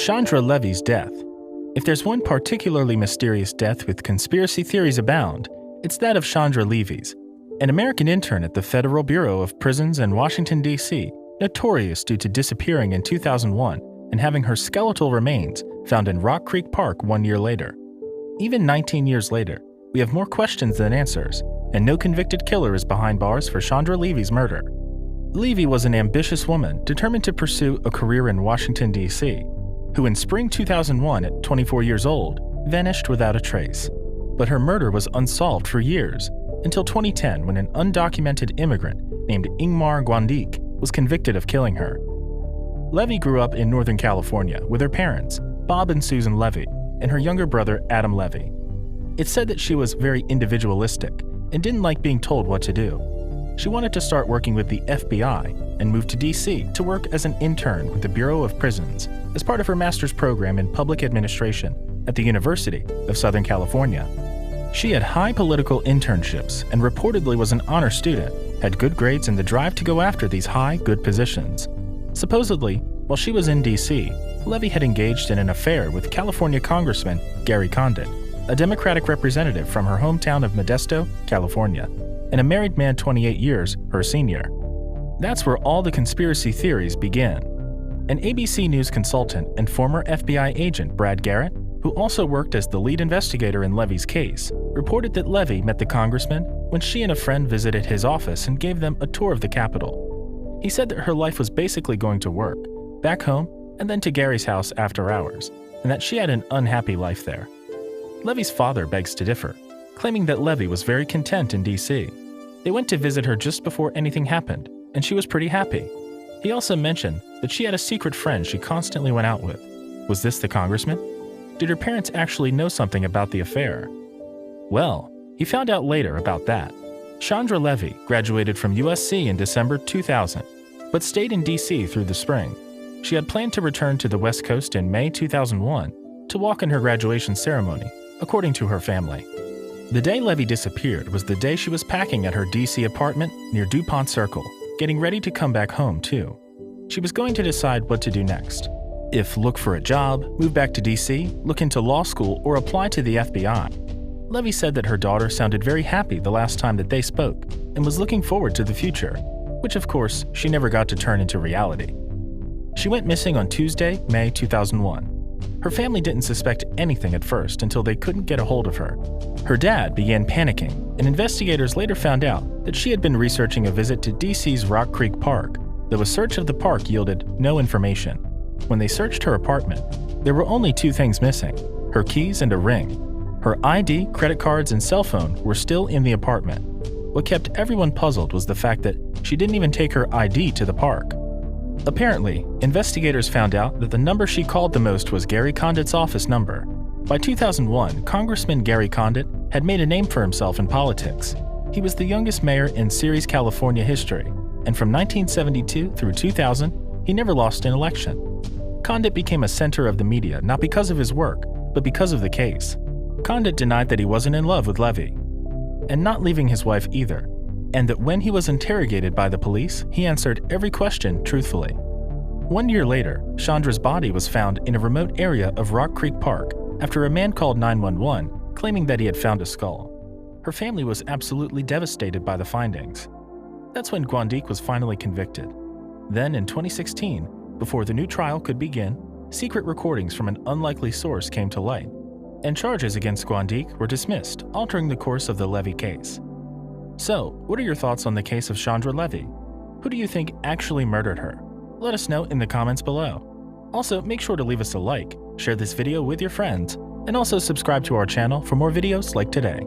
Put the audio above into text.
Chandra Levy's death. If there's one particularly mysterious death with conspiracy theories abound, it's that of Chandra Levy's, an American intern at the Federal Bureau of Prisons in Washington, D.C., notorious due to disappearing in 2001 and having her skeletal remains found in Rock Creek Park 1 year later. Even 19 years later, we have more questions than answers, and no convicted killer is behind bars for Chandra Levy's murder. Levy was an ambitious woman determined to pursue a career in Washington, D.C., who in spring 2001, at 24 years old, vanished without a trace. But her murder was unsolved for years, until 2010 when an undocumented immigrant named Ingmar Guandique was convicted of killing her. Levy grew up in Northern California with her parents, Bob and Susan Levy, and her younger brother, Adam Levy. It's said that she was very individualistic and didn't like being told what to do. She wanted to start working with the FBI and moved to D.C. to work as an intern with the Bureau of Prisons as part of her master's program in public administration at the University of Southern California. She had high political internships and reportedly was an honor student, had good grades and the drive to go after these high, good positions. Supposedly, while she was in D.C., Levy had engaged in an affair with California Congressman Gary Condit, a Democratic representative from her hometown of Modesto, California, and a married man 28 years her senior. That's where all the conspiracy theories begin. An ABC News consultant and former FBI agent, Brad Garrett, who also worked as the lead investigator in Levy's case, reported that Levy met the congressman when she and a friend visited his office and gave them a tour of the Capitol. He said that her life was basically going to work, back home, and then to Gary's house after hours, and that she had an unhappy life there. Levy's father begs to differ, claiming that Levy was very content in D.C. They went to visit her just before anything happened, and she was pretty happy. He also mentioned that she had a secret friend she constantly went out with. Was this the congressman? Did her parents actually know something about the affair? Well, he found out later about that. Chandra Levy graduated from USC in December 2000, but stayed in D.C. through the spring. She had planned to return to the West Coast in May 2001 to walk in her graduation ceremony, according to her family. The day Levy disappeared was the day she was packing at her D.C. apartment near DuPont Circle, getting ready to come back home too. She was going to decide what to do next. If look for a job, move back to D.C., look into law school, or apply to the FBI. Levy said that her daughter sounded very happy the last time that they spoke and was looking forward to the future, which of course she never got to turn into reality. She went missing on Tuesday, May 2001. Her family didn't suspect anything at first until they couldn't get a hold of her. Her dad began panicking, and investigators later found out that she had been researching a visit to D.C.'s Rock Creek Park, though a search of the park yielded no information. When they searched her apartment, there were only two things missing: her keys and a ring. Her ID, credit cards, and cell phone were still in the apartment. What kept everyone puzzled was the fact that she didn't even take her ID to the park. Apparently, investigators found out that the number she called the most was Gary Condit's office number. By 2001, Congressman Gary Condit had made a name for himself in politics. He was the youngest mayor in Ceres, California history, and from 1972 through 2000, he never lost an election. Condit became a center of the media not because of his work, but because of the case. Condit denied that he wasn't in love with Levy, and not leaving his wife either, and that when he was interrogated by the police, he answered every question truthfully. 1 year later, Chandra's body was found in a remote area of Rock Creek Park after a man called 911 claiming that he had found a skull. Her family was absolutely devastated by the findings. That's when Guandique was finally convicted. Then in 2016, before the new trial could begin, secret recordings from an unlikely source came to light, and charges against Guandique were dismissed, altering the course of the Levy case. So, what are your thoughts on the case of Chandra Levy? Who do you think actually murdered her? Let us know in the comments below. Also, make sure to leave us a like, share this video with your friends, and also subscribe to our channel for more videos like today.